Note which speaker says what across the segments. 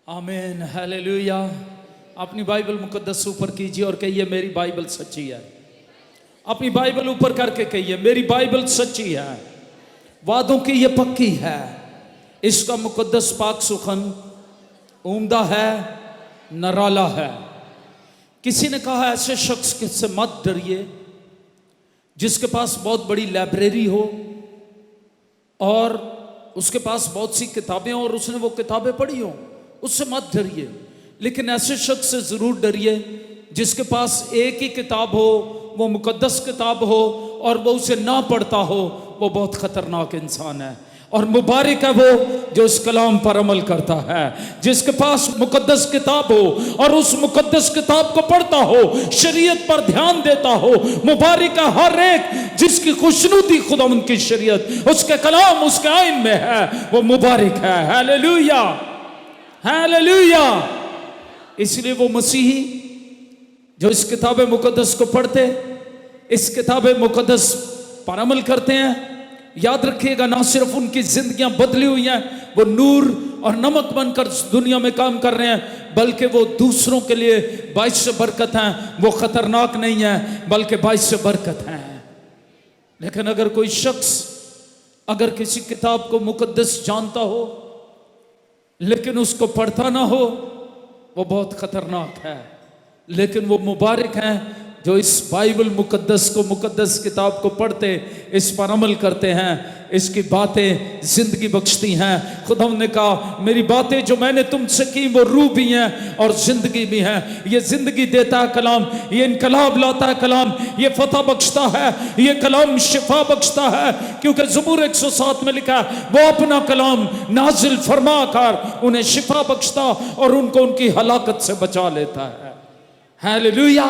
Speaker 1: आमीन, हालेलुया। अपनी बाइबल मुकद्दस ऊपर कीजिए और कहिए मेरी बाइबल सच्ची है। अपनी बाइबल ऊपर करके कहिए मेरी बाइबल सच्ची है, वादों की ये पक्की है, इसका मुकद्दस पाक सुखन उम्दा है, नराला है। किसी ने कहा ऐसे शख्स से मत डरिए जिसके पास बहुत बड़ी लाइब्रेरी हो और उसके पास बहुत सी किताबें और उसने वो किताबें पढ़ी हो, उससे मत डरिए। लेकिन ऐसे शख्स से जरूर डरिए जिसके पास एक ही किताब हो, वो मुकद्दस किताब हो और वो उसे ना पढ़ता हो, वो बहुत खतरनाक इंसान है। और मुबारक है वो जो इस कलाम पर अमल करता है, जिसके पास मुकद्दस किताब हो और उस मुकद्दस किताब को पढ़ता हो, शरीयत पर ध्यान देता हो। मुबारक है हर एक जिसकी खुशनुदी खुदा उनकी शरीयत, उसके कलाम, उसके आइन में है, वो मुबारक है। Hallelujah, hallelujah. इसलिए वो मसीही जो इस किताब मुकद्दस को पढ़ते, इस किताब मुकद्दस पर अमल करते हैं, याद रखिएगा ना सिर्फ उनकी जिंदगियां बदली हुई हैं, वो नूर और नमक बनकर दुनिया में काम कर रहे हैं, बल्कि वो दूसरों के लिए बाइस बरकत हैं। वो खतरनाक नहीं है बल्कि बाइस बरकत हैं। लेकिन अगर कोई शख्स अगर किसी किताब को मुकद्दस जानता हो लेकिन उसको पढ़ता ना हो, वो बहुत खतरनाक है। लेकिन वो मुबारक हैं जो इस बाइबल मुकद्दस को, मुकद्दस किताब को पढ़ते, इस पर अमल करते हैं, इसकी बातें जिंदगी बख्शती हैं। खुदा ने कहा मेरी बातें जो मैंने तुमसे की वो रूह भी हैं और जिंदगी भी हैं। ये जिंदगी देता है कलाम, ये इनकलाब लाता है कलाम, ये फतह बख्शता है, ये कलाम शिफा बख्शता है। क्योंकि ज़बूर 107 में लिखा है वो अपना कलाम नाजिल फरमा कर उन्हें शिफा बख्शता और उनको उनकी हलाकत से बचा लेता है। हालेलुया।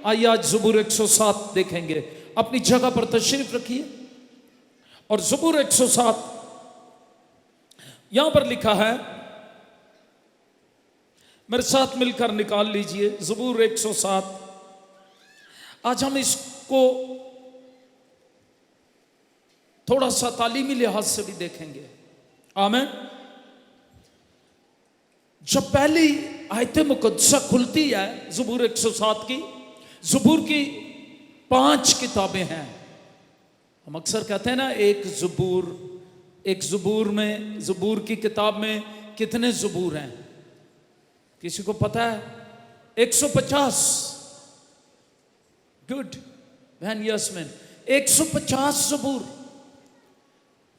Speaker 1: आइए आज ज़बूर 107 देखेंगे। अपनी जगह पर तशरीफ रखिए और ज़बूर 107 यहां पर लिखा है, मेरे साथ मिलकर निकाल लीजिए ज़बूर 107। आज हम इसको थोड़ा सा तालीमी लिहाज से भी देखेंगे। आमीन। जब पहली आयत मुकद्दसा खुलती है ज़बूर 107 की, ज़बूर की 5 किताबें हैं। हम अक्सर कहते हैं ना एक ज़बूर में, ज़बूर की किताब में कितने ज़बूर हैं? किसी को पता है? 150। गुड बहन यस्मिन, 150 ज़बूर।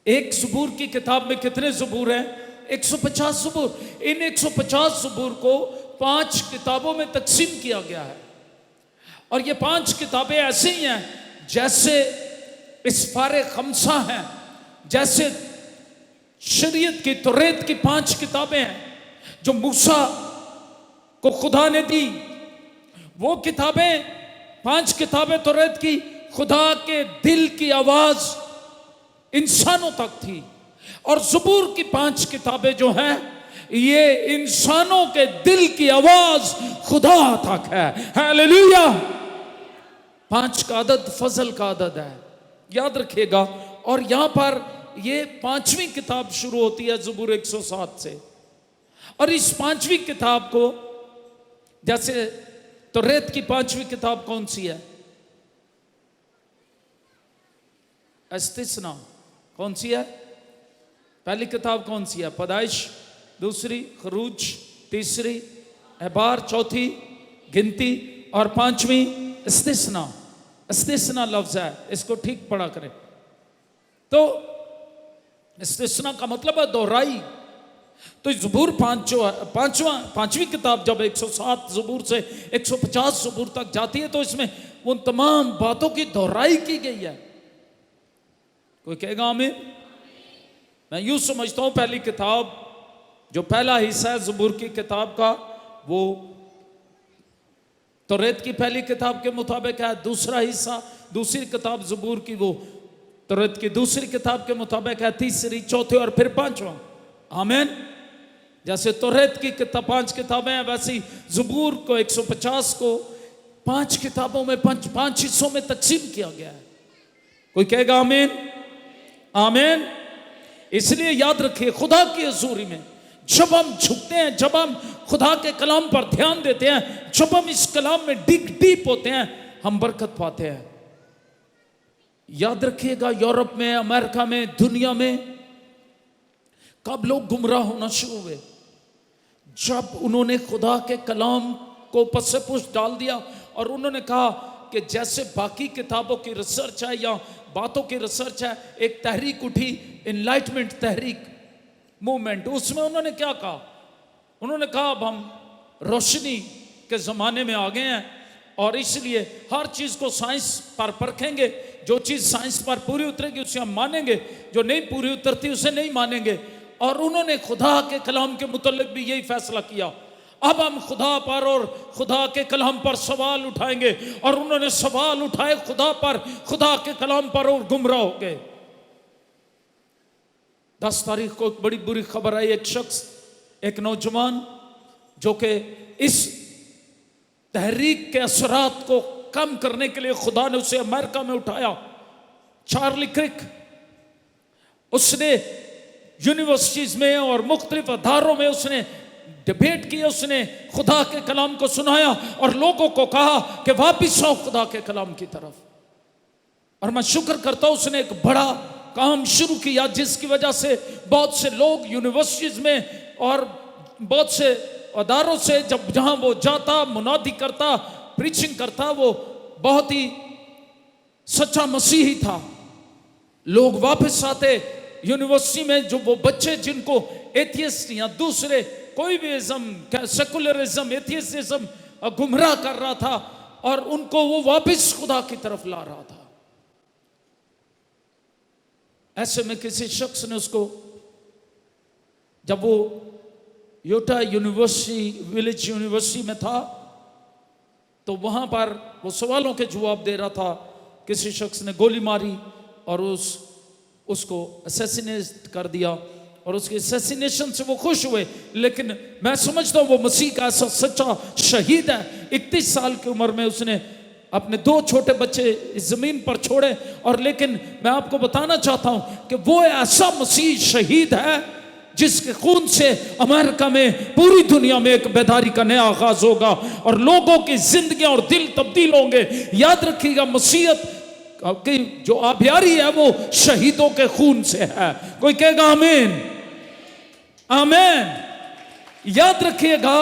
Speaker 1: एक ज़बूर की किताब में कितने ज़बूर हैं? 150 ज़बूर। इन 150 ज़बूर को 5 किताबों में तकसीम किया गया है और ये 5 किताबें ऐसे ही हैं जैसे इसफारे खमसा हैं, जैसे शरीयत की, तौरात की 5 किताबें हैं जो मूसा को खुदा ने दी। वो किताबें, 5 किताबें तौरात की खुदा के दिल की आवाज इंसानों तक थी और ज़बूर की 5 किताबें जो हैं ये इंसानों के दिल की आवाज खुदा तक है। हालेलुया। 5 का अदद फजल का अदद है, याद रखिएगा। और यहां पर ये 5वीं किताब शुरू होती है ज़बूर 107 से। और इस 5वीं किताब को, जैसे तौरात की 5वीं किताब कौन सी है? इस्तिस्ना। कौन सी है? पहली किताब कौन सी है? पैदाइश, दूसरी खरूज, तीसरी एबार, चौथी गिनती और 5वीं इस्तिस्ना। इस्तिस्ना लफ्ज है, इसको ठीक पढ़ा करें। तो इस्तिस्ना का मतलब है दोहराई। तो ज़बूर 5वीं किताब जब 107 ज़बूर से 150 ज़बूर तक जाती है तो इसमें उन तमाम बातों की दोहराई की गई है। कोई कहेगा आमीन? मैं यूं समझता हूं पहली किताब, जो पहला हिस्सा है ज़बूर की किताब का, वो तौरात की पहली किताब के मुताबिक है। दूसरा हिस्सा, दूसरी किताब ज़बूर की, वो तौरात की दूसरी किताब के मुताबिक है। तीसरी, चौथी और फिर 5वां। आमीन। जैसे तौरात की 5 किताबें हैं, वैसी ज़बूर को 150 को 5 किताबों में 5 हिस्सों में तकसीम किया गया है। कोई कहेगा आमीन? आमीन। इसलिए याद रखिए खुदा की हजूरी में जब हम झुकते हैं, जब हम खुदा के कलाम पर ध्यान देते हैं, जब हम इस कलाम में डीप होते हैं, हम बरकत पाते हैं। याद रखिएगा, यूरोप में, अमेरिका में, दुनिया में कब लोग गुमराह होना शुरू हुए? जब उन्होंने खुदा के कलाम को पसे पुष्ट डाल दिया और उन्होंने कहा कि जैसे बाकी किताबों की रिसर्च है या बातों की रिसर्च है, एक तहरीक उठी, एनलाइटमेंट तहरीक मूवमेंट, उसमें उन्होंने क्या कहा? उन्होंने कहा अब हम रोशनी के ज़माने में आ गए हैं और इसलिए हर चीज़ को साइंस पर परखेंगे। जो चीज़ साइंस पर पूरी उतरेगी उसे हम मानेंगे, जो नहीं पूरी उतरती उसे नहीं मानेंगे। और उन्होंने खुदा के कलाम के मुतल्लिक भी यही फैसला किया, अब हम खुदा पर और खुदा के कलाम पर सवाल उठाएंगे। और उन्होंने सवाल उठाए खुदा पर, खुदा के कलाम पर, और गुमराह हो गए। 10 तारीख को एक बड़ी बुरी खबर आई। एक शख्स, एक नौजवान जो कि इस तहरीक के असरात को कम करने के लिए खुदा ने उसे अमेरिका में उठाया, चार्ली क्रिक। उसने यूनिवर्सिटीज में और मुख्तलिफ अदारों में उसने डिबेट की, उसने खुदा के कलाम को सुनाया और लोगों को कहा कि वापिस आओ खुदा के कलाम की तरफ। और मैं शुक्र करता हूं उसने एक बड़ा काम शुरू किया जिसकी वजह से बहुत से लोग यूनिवर्सिटीज में और बहुत से अदारों से, जब जहां वो जाता, मुनादी करता, प्रीचिंग करता, वो बहुत ही सच्चा मसीही था। लोग वापस आते यूनिवर्सिटी में, जो वो बच्चे जिनको एथियस्ट या दूसरे कोई भी इज्म, सेकुलरिज्म, एथियस्टिज्म गुमराह कर रहा था, और उनको वो वापस खुदा की तरफ ला रहा था। ऐसे में किसी शख्स ने उसको, जब वो यूटा यूनिवर्सिटी, विलेज यूनिवर्सिटी में था, तो वहां पर वो सवालों के जवाब दे रहा था, किसी शख्स ने गोली मारी और उसको असैसिनेट कर दिया, और उसके असैसिनेशन से वो खुश हुए। लेकिन मैं समझता हूँ वो मसीह का ऐसा सच्चा शहीद है। 31 साल की उम्र में उसने अपने 2 छोटे बच्चे इस जमीन पर छोड़े, और लेकिन मैं आपको बताना चाहता हूं कि वो ऐसा मसीह शहीद है जिसके खून से अमेरिका में, पूरी दुनिया में एक बेदारी का नया आगाज होगा और लोगों की जिंदगियां और दिल तब्दील होंगे। याद रखिएगा, मसीहत की जो आबियारी है वो शहीदों के खून से है। कोई कहेगा आमीन, आमीन। याद रखिएगा,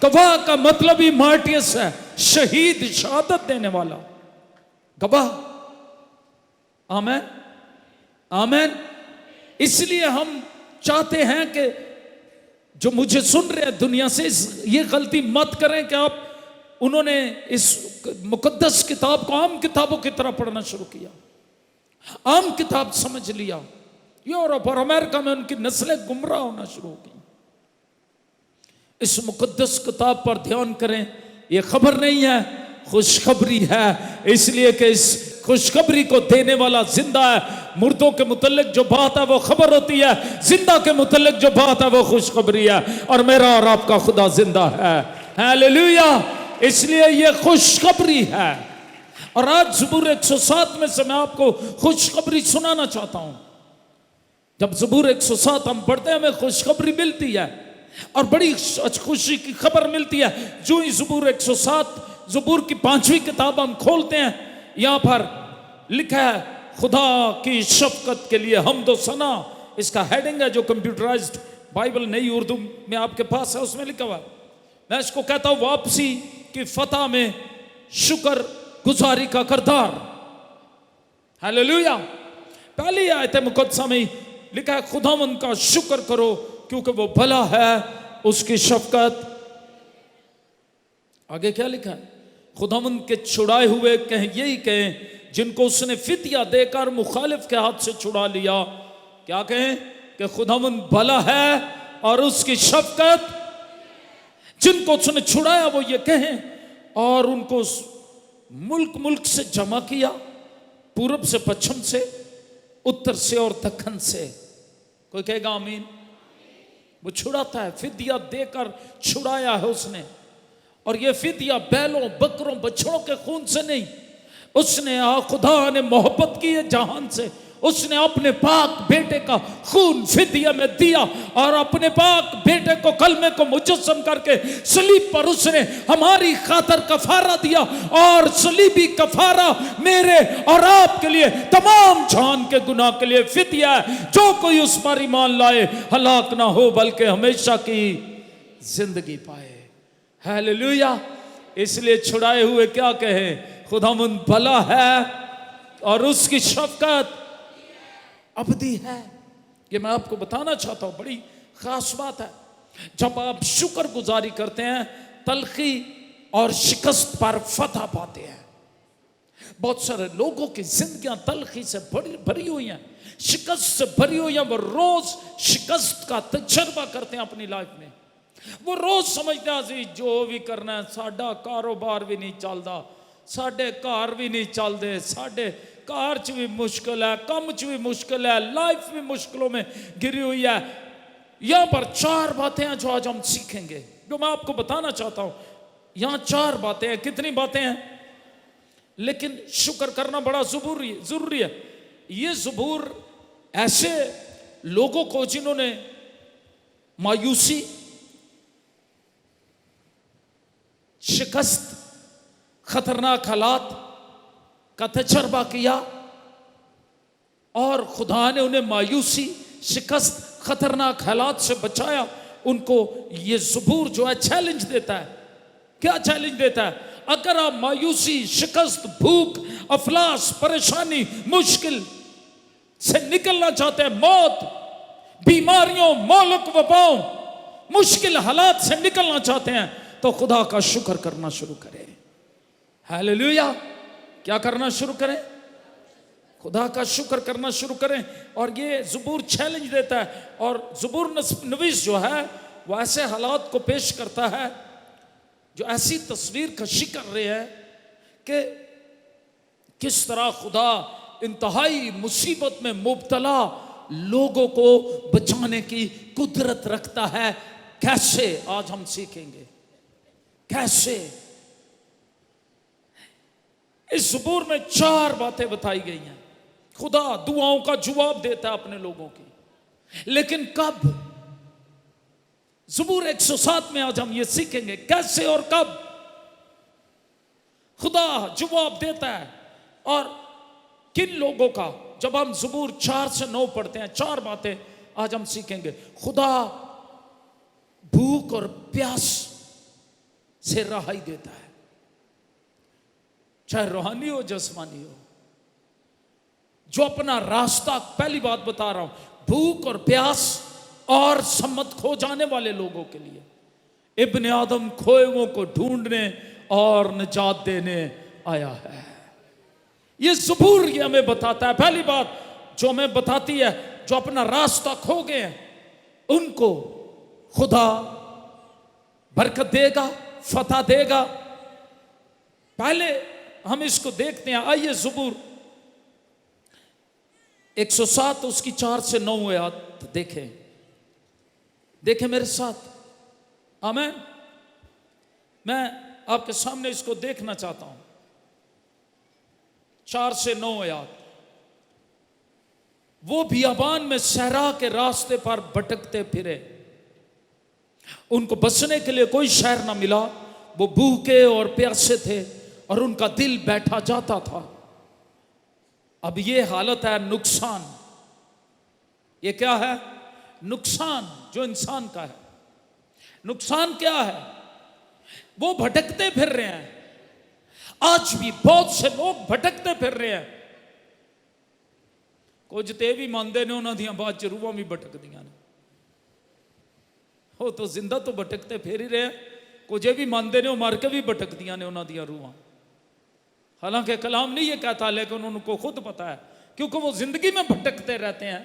Speaker 1: गवाह का मतलब ही मार्टियस है, शहीद, शहादत देने वाला, गवाह। आमीन, आमीन। इसलिए हम चाहते हैं कि जो मुझे सुन रहे हैं दुनिया से, ये गलती मत करें कि आप, उन्होंने इस मुकद्दस किताब को आम किताबों की तरह पढ़ना शुरू किया, आम किताब समझ लिया। यूरोप और अमेरिका में उनकी नस्लें गुमराह होना शुरू हो गई। इस मुकद्दस किताब पर ध्यान करें। यह खबर नहीं है, खुशखबरी है, इसलिए कि इस खुशखबरी को देने वाला जिंदा है। मुर्दों के मुतल्लिक जो बात है वो खबर होती है, जिंदा के मुतल्लिक जो बात है वो खुशखबरी है, और मेरा और आपका खुदा जिंदा है। हालेलुया। इसलिए ये खुशखबरी है। और आज ज़बूर 107 में से मैं आपको खुशखबरी सुनाना चाहता हूं। जब ज़बूर 107 हम पढ़ते हैं, हमें खुशखबरी मिलती है और बड़ी खुशी की खबर मिलती है। जो ही ज़बूर 107, ज़बूर की 5वीं किताब हम खोलते हैं, यहां पर लिखा है खुदा की शफकत के लिए हम्दो सना। इसका हेडिंग है जो कंप्यूटराइज्ड बाइबल नई उर्दू में आपके पास है, उसमें लिखा हुआ है। मैं इसको कहता हूं वापसी की फतह में शुक्र गुजारी का करदार। हालेलुया। पहली आयत मुकद्दसा में लिखा है खुदावंद का शुक्र करो क्योंकि वो भला है, उसकी शफकत। आगे क्या लिखा है? खुदावंद के छुड़ाए हुए कहें, यही कहें जिनको उसने फिदिया देकर मुखालिफ के हाथ से छुड़ा लिया। क्या कहें? कि खुदावंद भला है और उसकी शफकत। जिनको उसने छुड़ाया वो ये कहें, और उनको मुल्क मुल्क से जमा किया, पूरब से पश्चिम से, उत्तर से और दक्षिण से। कोई कहेगा आमीन। वो छुड़ाता है, फिदिया देकर छुड़ाया है उसने। और ये फिदिया बैलों, बकरों, बछड़ों के खून से नहीं, उसने खुदा ने मोहब्बत की है जहान से, उसने अपने पाक बेटे का खून फिदिया में दिया और अपने पाक बेटे को कलमे को मुजस्सम करके सलीब पर उसने हमारी खातर कफारा दिया। और सलीबी कफारा मेरे और आपके लिए तमाम जान के गुनाह के लिए फिदिया है। जो कोई उस पर ईमान लाए हलाक ना हो बल्कि हमेशा की जिंदगी पाए। हालेलुया। इसलिए छुड़ाए हुए क्या कहे, खुदावंद भला है और उसकी शफकत अबदी है। ये मैं आपको बताना चाहता हूं, बड़ी खास बात है। जब आप शुक्रगुजारी करते हैं, तलखी और शिकस्त पर फतह पाते हैं। बहुत सारे लोगों की जिंदगियां तलखी से भरी हुई हैं, शिकस्त से भरी हुई हैं। वो रोज शिकस्त का तजर्बा करते हैं अपनी लाइफ में। वो रोज समझते हैं जो भी करना है, साडा कारोबार भी नहीं चलता, साडे घर भी नहीं चलते, साडे कार च भी मुश्किल है, कम च भी मुश्किल है, लाइफ भी मुश्किलों में गिरी हुई है। यहां पर 4 बातें हैं जो आज हम सीखेंगे, जो मैं आपको बताना चाहता हूं। यहां 4 बातें हैं। कितनी बातें हैं? लेकिन शुक्र करना बड़ा जरूरी है। ये ज़बूर ऐसे लोगों को जिन्होंने मायूसी, शिकस्त, खतरनाक हालात का तजर्बा किया और खुदा ने उन्हें मायूसी, शिकस्त, खतरनाक हालात से बचाया, उनको ये ज़बूर जो है चैलेंज देता है। क्या चैलेंज देता है? अगर आप मायूसी, शिकस्त, भूख, अफलास, परेशानी, मुश्किल से निकलना चाहते हैं, मौत, बीमारियों, मौलक वबाओं, मुश्किल हालात से निकलना चाहते हैं, तो खुदा का शुक्र करना शुरू करें। हालेलुया। क्या करना शुरू करें? खुदा का शुक्र करना शुरू करें। और ये ज़बूर चैलेंज देता है। और ज़बूर नवीस जो है वो ऐसे हालात को पेश करता है जो ऐसी तस्वीर कशी कर रहे हैं कि किस तरह खुदा इंतहाई मुसीबत में मुब्तला लोगों को बचाने की कुदरत रखता है। कैसे? आज हम सीखेंगे कैसे। इस ज़बूर में 4 बातें बताई गई हैं। खुदा दुआओं का जवाब देता है अपने लोगों की, लेकिन कब? ज़बूर 107 में आज हम ये सीखेंगे कैसे और कब खुदा जवाब देता है और किन लोगों का। जब हम ज़बूर 4 से 9 पढ़ते हैं, 4 बातें आज हम सीखेंगे। खुदा भूख और प्यास से रहाई देता है, चाहे रूहानी हो जिस्मानी हो। जो अपना रास्ता, पहली बात बता रहा हूं, भूख और प्यास और सम्मत खो जाने वाले लोगों के लिए इब्ने आदम खोए हुओं को ढूंढने और निजात देने आया है। ये ज़बूर ये हमें बताता है। पहली बात जो हमें बताती है, जो अपना रास्ता खो गए हैं उनको खुदा बरकत देगा, फतह देगा। पहले हम इसको देखते हैं। आइए ज़बूर 107 उसकी 4 से 9 आयत देखें। देखें मेरे साथ। आमीन। मैं आपके सामने इसको देखना चाहता हूं। 4 से 9 आयत। वो बियाबान में सहरा के रास्ते पर भटकते फिरे, उनको बसने के लिए कोई शहर ना मिला। वो भूखे और प्यासे थे और उनका दिल बैठा जाता था। अब ये हालत है नुकसान। ये क्या है? नुकसान जो इंसान का है। नुकसान क्या है? वो भटकते फिर रहे हैं। आज भी बहुत से लोग भटकते फिर रहे हैं। कुछ ते भी मानते ने उन्होंने दियां बाद च रूहां भी भटकदियां ने। वो तो जिंदा तो भटकते फिर ही रहे हैं। कुछ ये भी मानते ने मर के भी भटकदियां ने उन्होंने दियां रूहां। हालांकि कलाम नहीं ये कहता, लेकिन उनको खुद पता है, क्योंकि वो जिंदगी में भटकते रहते हैं।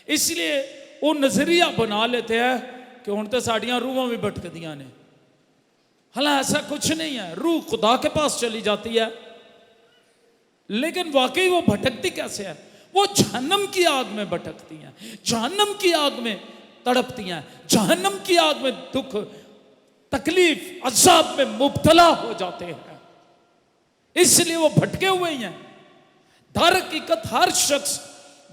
Speaker 1: इसलिए वो नजरिया बना लेते हैं कि हुण तो साड़ियां रूहां भी भटकदियां ने। हालांकि ऐसा कुछ नहीं है। रूह खुदा के पास चली जाती है, लेकिन वाकई वो भटकती कैसे है? वो जहन्नम की आग में भटकती हैं, जहन्नम की आग में तड़पती हैं, जहन्नम की आग में दुख, तकलीफ, अज़ाब में मुब्तला हो जाते हैं। इसलिए वो भटके हुए हैं। दर हकीकत हर शख्स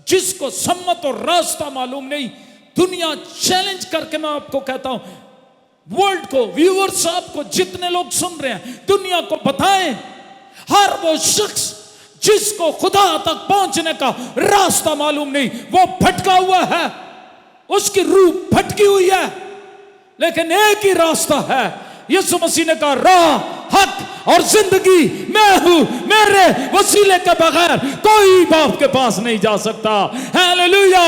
Speaker 1: जिसको सम्मत और रास्ता मालूम नहीं, दुनिया चैलेंज करके मैं आपको कहता हूं, वर्ल्ड को, व्यूअर्स आपको जितने लोग सुन रहे हैं, दुनिया को बताएं, हर वो शख्स जिसको खुदा तक पहुंचने का रास्ता मालूम नहीं, वो भटका हुआ है, उसकी रूह भटकी हुई है, लेकिन एक ही रास्ता है। यीशु मसीह ने कहा, राह, हक और जिंदगी मैं हूं, मेरे वसीले के बगैर कोई बाप के पास नहीं जा सकता। हालेलुया,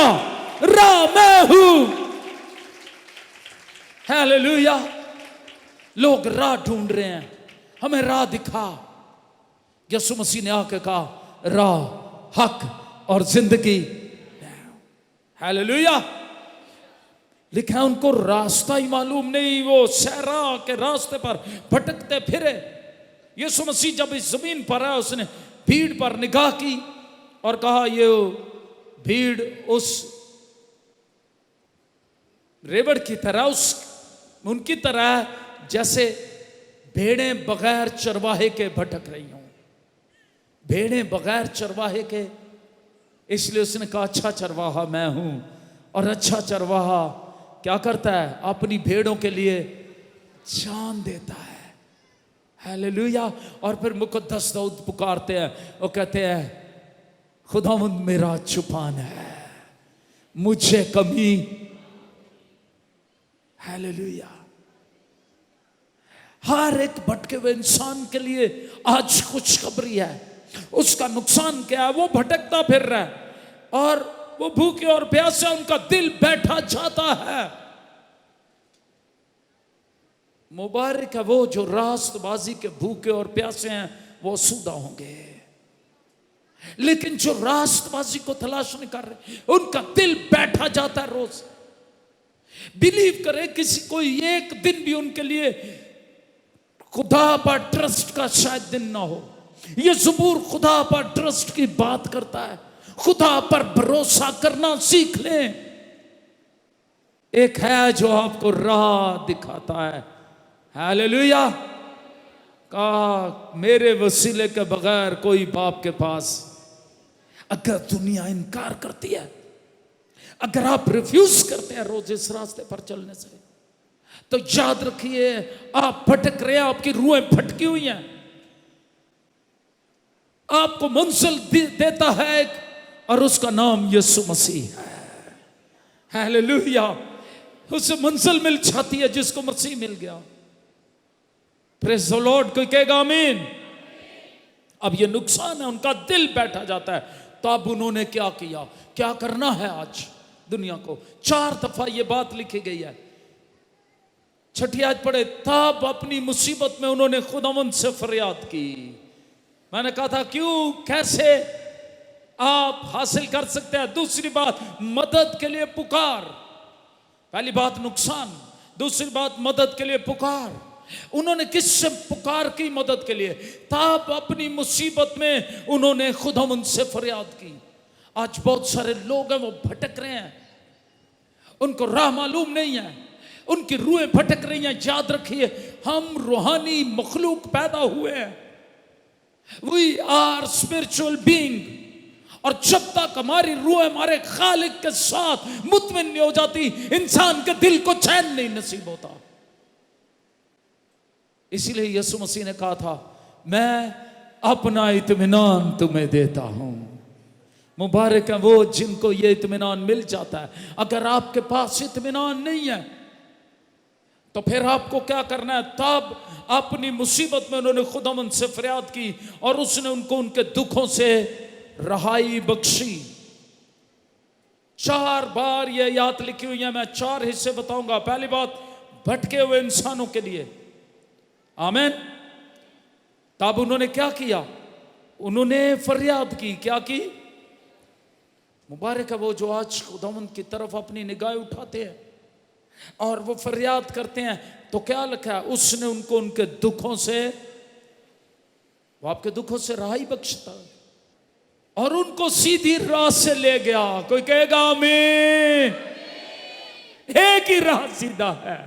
Speaker 1: राह मैं हूं। हालेलुया। लोग राह ढूंढ रहे हैं, हमें राह दिखा। यीशु मसीह ने आके कहा, राह, हक और जिंदगी। हालेलुया। लिखा उनको रास्ता ही मालूम नहीं, वो सहरा के रास्ते पर भटकते फिरे। यीशु मसीह जब इस जमीन पर आया, उसने भीड़ पर निगाह की और कहा, ये भीड़ उस रेवड़ की तरह, उनकी तरह जैसे भेड़ें बगैर चरवाहे के भटक रही हों, भेड़ें बगैर चरवाहे के। इसलिए उसने कहा, अच्छा चरवाहा मैं हूं। और अच्छा चरवाहा क्या करता है? अपनी भेड़ों के लिए जान देता है। हालेलुया। और फिर मुकद्दस दाऊद पुकारते हैं, वो कहते हैं, खुदावंद मेरा चुपान है, मुझे कमी। हालेलुया। हर एक भटके हुए इंसान के लिए आज खुशखबरी है। उसका नुकसान क्या है? वो भटकता फिर रहा है और वो भूखे और प्यासे, उनका दिल बैठा जाता है। मुबारक है वो जो रास्तबाजी के भूखे और प्यासे हैं, वो आसूदा होंगे। लेकिन जो रास्तबाजी को तलाश नहीं कर रहे, उनका दिल बैठा जाता है रोज। बिलीव करे, किसी कोई एक दिन भी उनके लिए खुदा पर ट्रस्ट का शायद दिन ना हो। ये ज़बूर खुदा पर ट्रस्ट की बात करता है। खुदा पर भरोसा करना सीख लें। एक है जो आपको राह दिखाता है। हालेलुया। कहा, मेरे वसीले के बगैर कोई बाप के पास। अगर दुनिया इनकार करती है, अगर आप रिफ्यूज करते हैं रोज इस रास्ते पर चलने से, तो याद रखिए आप भटक रहे हैं, आपकी रूहें भटकी हुई हैं। आपको मंजिल देता है और उसका नाम यीशु मसीह है। हालेलुया। उसे मंजिल मिल जाती है जिसको मसीह मिल गया। Praise the Lord. कोई कहेगा आमीन। अब ये नुकसान है, उनका दिल बैठा जाता है। तो अब उन्होंने क्या किया? क्या करना है आज दुनिया को? 4 दफा ये बात लिखी गई है। छठी आयत पढ़े, तब अपनी मुसीबत में उन्होंने खुदावंद से फरियाद की। मैंने कहा था क्यों, कैसे आप हासिल कर सकते हैं? दूसरी बात, मदद के लिए पुकार। पहली बात नुकसान, दूसरी बात मदद के लिए पुकार। उन्होंने किससे पुकार की मदद के लिए? तब अपनी मुसीबत में उन्होंने खुदावंद से फरियाद की। आज बहुत सारे लोग हैं, वो भटक रहे हैं, उनको राह मालूम नहीं है, उनकी रूहें भटक रही हैं। याद रखिए, हम रूहानी मखलूक पैदा हुए हैं। We are spiritual being. और जब तक हमारी रूह हमारे खालिक के साथ मुतमिन नहीं हो जाती, इंसान के दिल को चैन नहीं नसीब होता। इसीलिए यीशु मसीह ने कहा था, मैं अपना इत्मीनान तुम्हें देता हूं। मुबारक है वो जिनको ये इत्मीनान मिल जाता है। अगर आपके पास इत्मीनान नहीं है तो फिर आपको क्या करना है? तब अपनी मुसीबत में उन्होंने खुदावंद से फरियाद की और उसने उनको उनके दुखों से रहाई बख्शी। 4 बार ये याद लिखी हुई है। मैं 4 हिस्से बताऊंगा। पहली बात, भटके हुए इंसानों के लिए। आमीन। तब उन्होंने क्या किया? उन्होंने फरियाद की। क्या की? मुबारक है वो जो आज खुदावंद की तरफ अपनी निगाहें उठाते हैं और वो फरियाद करते हैं। तो क्या लिखा है? उसने उनको उनके दुखों से, वो आपके दुखों से रहाई बख्शता और उनको सीधी राह से ले गया। कोई कहेगा आमीन। एक ही राह सीधा है,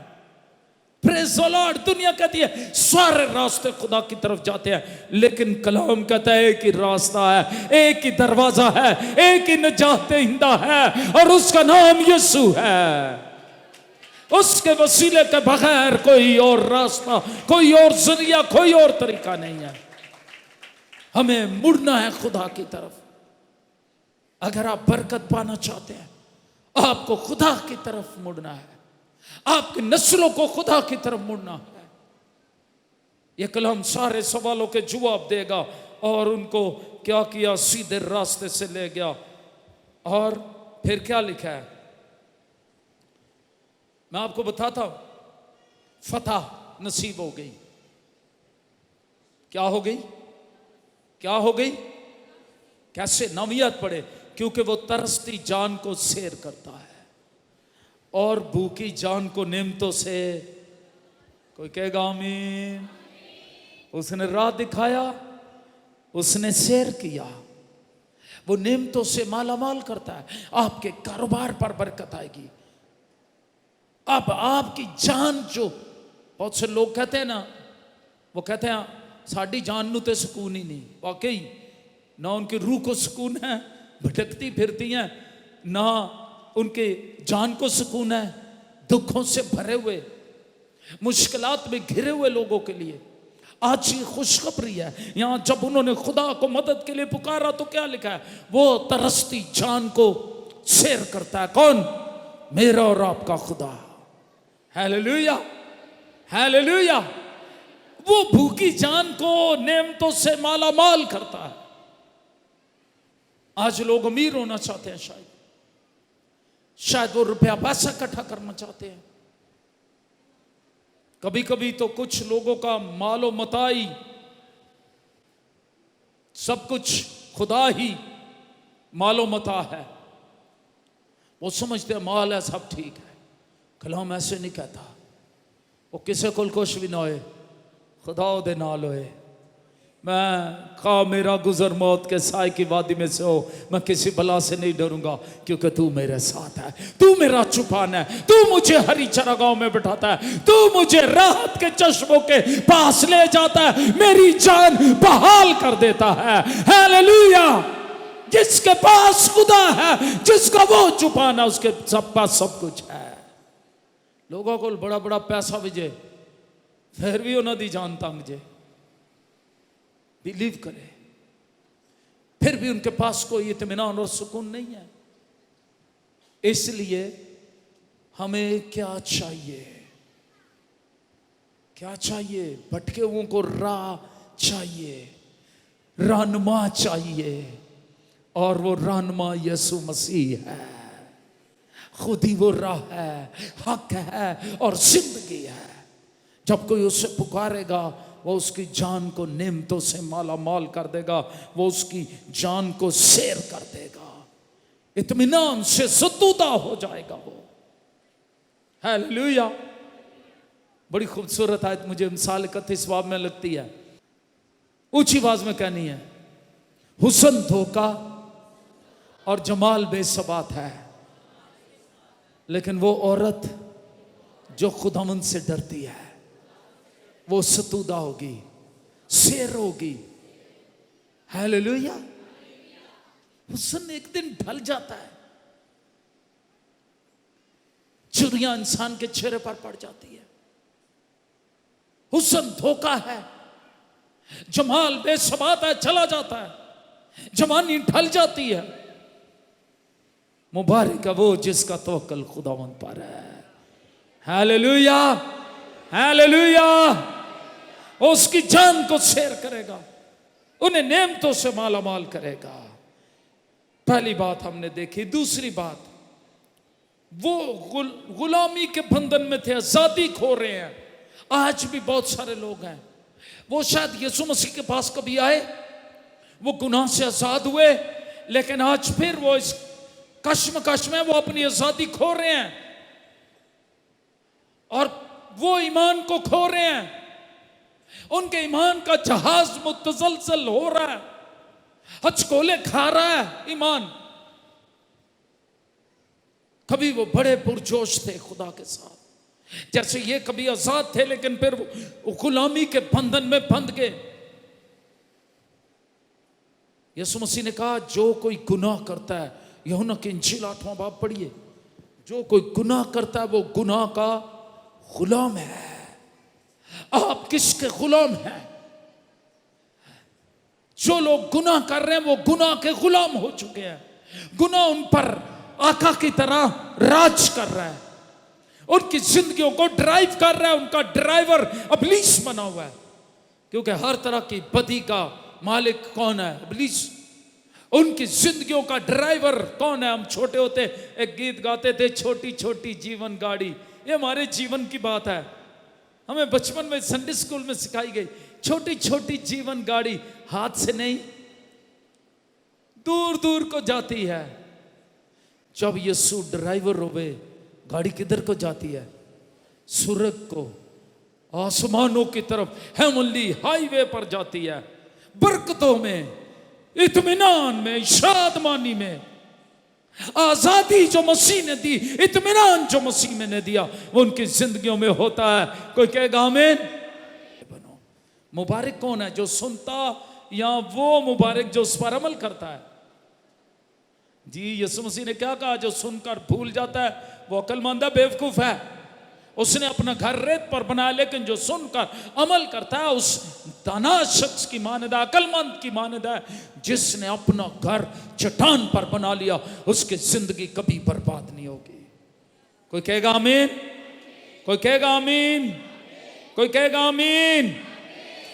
Speaker 1: प्रेज़ द लॉर्ड। दुनिया कहती है सारे रास्ते खुदा की तरफ जाते हैं, लेकिन कलाम कहता है एक ही रास्ता है, एक ही दरवाजा है, एक ही निजात दहिंदा है, और उसका नाम यीशु है। उसके वसीले के बगैर कोई और रास्ता, कोई और जरिया, कोई और तरीका नहीं है। हमें मुड़ना है खुदा की तरफ। अगर आप बरकत पाना चाहते हैं, आपको खुदा की तरफ मुड़ना है, आपकी नस्लों को खुदा की तरफ मुड़ना है। यह कलाम सारे सवालों के जवाब देगा, और उनको क्या किया, सीधे रास्ते से ले गया। और फिर क्या लिखा है, मैं आपको बताता हूं, फतह नसीब हो गई। क्या हो गई? क्या हो गई? कैसे? नवियत पढ़े, क्योंकि वो तरसती जान को सैर करता है और भूखी जान को नेमतों से, कोई कहेगा आमीन। उसने राह दिखाया, उसने सैर किया, वो नेमतों से मालामाल करता है। आपके कारोबार पर बरकत आएगी। अब आपकी जान, जो बहुत से लोग कहते हैं ना, वो कहते हैं साड़ी जान नू तो सुकून ही नहीं। वाकई ना उनकी रूह को सुकून है, भटकती फिरती हैं, ना उनके जान को सुकून है। दुखों से भरे हुए, मुश्किलात में घिरे हुए लोगों के लिए आज ये खुशखबरी है। यहां जब उन्होंने खुदा को मदद के लिए पुकारा तो क्या लिखा है, वो तरसती जान को सैर करता है। कौन? मेरा और आपका खुदा। Hallelujah, hallelujah. वो भूखी जान को नेमतों से मालामाल करता है। आज लोग अमीर होना चाहते हैं, शायद वो रुपया पैसा इकट्ठा करना चाहते हैं। कभी कभी तो कुछ लोगों का मालो मताई सब कुछ खुदा ही मालो मता है। वो समझते हैं माल है सब ठीक है। कलाम ऐसे नहीं कहता। वो किसी को कुछ भी ना होए, खुदा दे नाल होए। मैं खा मेरा गुजर मौत के साए की वादी में से हो, मैं किसी बला से नहीं डरूंगा, क्योंकि तू मेरे साथ है। तू मेरा चुपान है, तू मुझे हरी चरागाहों में बिठाता है, तू मुझे राहत के चश्मों के पास ले जाता है, मेरी जान बहाल कर देता है। हालेलुया। जिसके पास खुदा है, जिसका वो चुपाना, उसके सब पास सब कुछ है। लोगों को बड़ा बड़ा पैसा विजे, फिर भी उन्होंने दी जान तंग जे, बिलीव करे, फिर भी उनके पास कोई इत्मीनान और सुकून नहीं है। इसलिए हमें क्या चाहिए? क्या चाहिए? भटके हुओं को राह चाहिए, रहनुमा चाहिए, और वो रहनुमा यीशु मसीह है। खुद ही वो राह है, हक है और जिंदगी है। जब कोई उसे पुकारेगा, वो उसकी जान को नेमतों से माला माल कर देगा, वो उसकी जान को सैर कर देगा, इत्मीनान से ज़दूदा हो जाएगा वो। हालेलुया। बड़ी खूबसूरत आयत मुझे मिसाल 31 बाब में लगती है। ऊंची आवाज में कहनी है, हुस्न धोखा और जमाल बेसबात है, लेकिन वो औरत जो खुदावंद से डरती है वो सतूदा होगी, शेर होगी। हालेलुया। हुस्न एक दिन ढल जाता है, चुरियां इंसान के चेहरे पर पड़ जाती है। हुस्न धोखा है, जमाल बेसबात है, चला जाता है, जवानी ढल जाती है। मुबारक है वो जिसका तवक्कल खुदावंद पर है। Hallelujah, hallelujah. उसकी जान को सैर करेगा, उन्हें नेमतों से माला माल करेगा। पहली बात हमने देखी। दूसरी बात, वो गुलामी के बंधन में थे, आजादी खो रहे हैं। आज भी बहुत सारे लोग हैं, वो शायद यीशु मसीह के पास कभी आए, वो गुनाह से आजाद हुए, लेकिन आज फिर वो इस कश्मकश में वो अपनी आजादी खो रहे हैं, और वो ईमान को खो रहे हैं। उनके ईमान का जहाज मुतजलजल हो रहा है, हचकोले खा रहा है ईमान। कभी वो बड़े पुरजोश थे खुदा के साथ, जैसे ये कभी आजाद थे लेकिन फिर वो गुलामी के बंधन में बंध गए। यीशु मसीह ने कहा जो कोई गुनाह करता है, यूहन्ना की इंजील 8वां बाब पढ़िए, जो कोई गुनाह करता है वो गुनाह का गुलाम है। आप किसके गुलाम हैं? जो लोग गुनाह कर रहे हैं वो गुनाह के गुलाम हो चुके हैं। गुनाह उन पर आका की तरह राज कर रहा है, उनकी जिंदगियों को ड्राइव कर रहा है। उनका ड्राइवर इब्लीस बना हुआ है, क्योंकि हर तरह की बदी का मालिक कौन है? इब्लीस। उनकी जिंदगियों का ड्राइवर कौन है? हम छोटे होते एक गीत गाते थे, छोटी छोटी जीवन गाड़ी। ये हमारे जीवन की बात है, हमें बचपन में संडे स्कूल में सिखाई गई। छोटी छोटी जीवन गाड़ी हाथ से नहीं, दूर दूर को जाती है। जब यीशु ड्राइवर होवे, गाड़ी किधर को जाती है? स्वर्ग को, आसमानों की तरफ, हेवनली हाईवे पर जाती है। बरकतों में, इत्मीनान में, शादमानी में, आजादी जो मसीह ने दी, इत्मीनान जो मसीह ने दिया, वो उनकी जिंदगियों में होता है। कोई कहेगा आमीन। बनो। मुबारक कौन है? जो सुनता या वो मुबारक जो उस पर अमल करता है? जी, यीशु मसीह ने क्या कहा? जो सुनकर भूल जाता है वो अक्लमंद है, बेवकूफ है। उसने अपना घर रेत पर बनाया, लेकिन जो सुनकर अमल करता है उस दाना शख्स की मानद है, अक्लमंद की मानद है। जिसने अपना घर चट्टान पर बना लिया, उसकी जिंदगी कभी बर्बाद नहीं होगी। कोई कहेगा आमीन? कोई कहेगा आमीन? कोई कहेगा आमीन?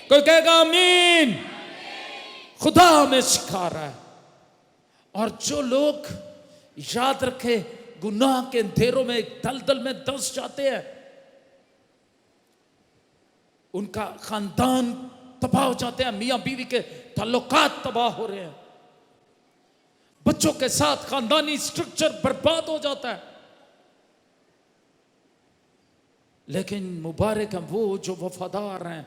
Speaker 1: कोई कहेगा आमीन? खुदा हमें सिखा रहा है। और जो लोग, याद रखे, गुनाह के अंधेरों में, दलदल में दस जाते हैं, उनका खानदान तबाह हो जाते हैं, मियां बीवी के ताल्लुकात तबाह हो रहे हैं, बच्चों के साथ खानदानी स्ट्रक्चर बर्बाद हो जाता है। लेकिन मुबारक है वो जो वफादार हैं,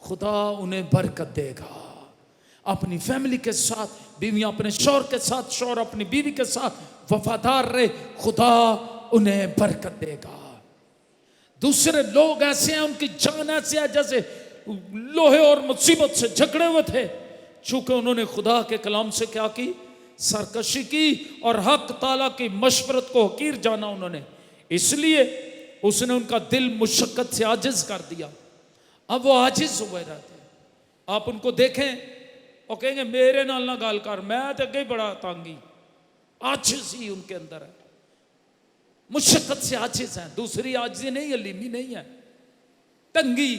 Speaker 1: खुदा उन्हें बरकत देगा। अपनी फैमिली के साथ, बीवियां अपने शौहर के साथ, शौहर अपनी बीवी के साथ वफादार रहे, खुदा उन्हें बरकत देगा। दूसरे लोग ऐसे हैं, उनकी जान ऐसे है जैसे लोहे और मुसीबत से झगड़े हुए थे। चूंकि उन्होंने खुदा के कलाम से क्या की? सरकशी की और हक ताला की मशवरत को हकीर जाना उन्होंने, इसलिए उसने उनका दिल मुशक्कत से आजिज कर दिया। अब वो आजिज हुए रहते हैं। आप उनको देखें और कहेंगे मेरे नाल ना गाल कर, मैं तो अगे बड़ा तांगी। आजिज ही उनके अंदर है, मुशक्कत से आजिज हैं। दूसरी आजिजी नहीं, अलीमी नहीं है, तंगी,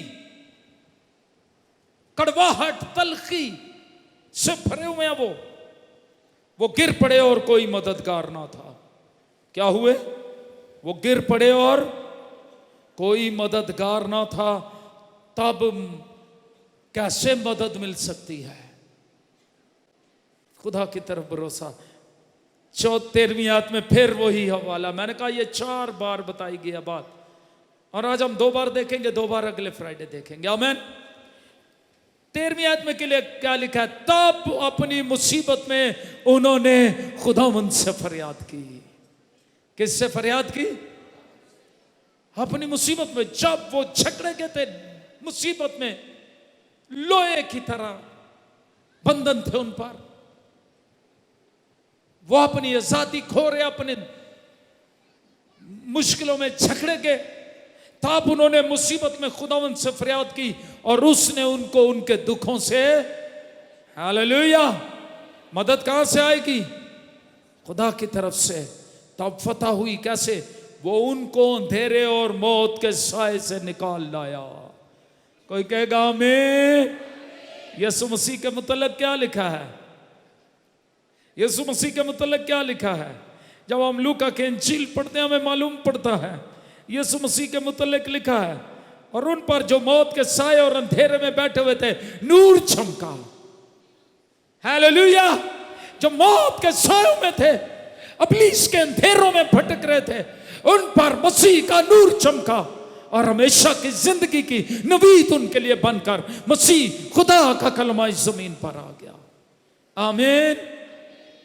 Speaker 1: कड़वाहट, तलखी से भरे हुए हैं। वो गिर पड़े और कोई मददगार ना था। क्या हुए? वो गिर पड़े और कोई मददगार ना था। तब कैसे मदद मिल सकती है? खुदा की तरफ भरोसा। 13वीं आयत में फिर वही हवाला। मैंने कहा ये 4 बार बताई गई बात, और आज हम 2 बार देखेंगे, 2 बार अगले फ्राइडे देखेंगे। आमीन। 13वीं आयत में के लिए क्या लिखा है? तब अपनी मुसीबत में उन्होंने खुदावंद से फरियाद की। किससे फरियाद की? अपनी मुसीबत में। जब वो झगड़े गए थे, मुसीबत में, लोहे की तरह बंधन थे उन पर, वो अपनी आजादी खो रहे, अपने मुश्किलों में झगड़े गए। तब उन्होंने मुसीबत में खुदावंद से फरियाद की और उसने उनको उनके दुखों से, हालेलुया, मदद कहां से आएगी? खुदा की तरफ से। तब फतह हुई। कैसे? वो उनको अंधेरे और मौत के साए से निकाल लाया। कोई कहेगा आमीन। यीशु मसीह के मुतल्लिक क्या लिखा है? यीशु मसीह के मुतल्लिक क्या लिखा है? जब हम लूका के इंजील पढ़ते हैं हमें मालूम पड़ता है यीशु मसीह के मुतल्लिक लिखा है, और उन पर जो मौत के साए और अंधेरे में बैठे हुए थे, नूर चमका। हालेलुया। जो मौत के सायों में थे, इब्लीस के अंधेरों में भटक रहे थे, उन पर मसीह का नूर चमका और हमेशा की जिंदगी की नवीद उनके लिए बनकर मसीह खुदा का कलमा इस जमीन पर आ गया। आमीन।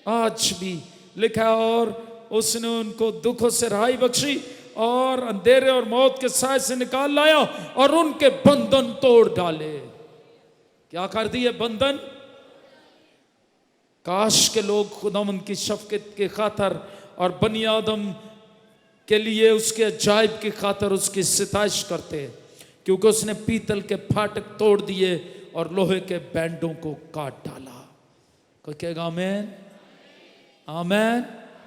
Speaker 1: आज भी लिखा, और उसने उनको दुखों से रहाई बख्शी और अंधेरे और मौत के साए से निकाल लाया और उनके बंधन तोड़ डाले। क्या कर दिए? बंधन। काश के लोग खुदावंद की शफकत के खातर और बनी आदम के लिए उसके अजायब की खातर उसकी सिताइश करते, क्योंकि उसने पीतल के फाटक तोड़ दिए और लोहे के बैंडों को काट डाला। कोई कहेगा आमेन? आमेन।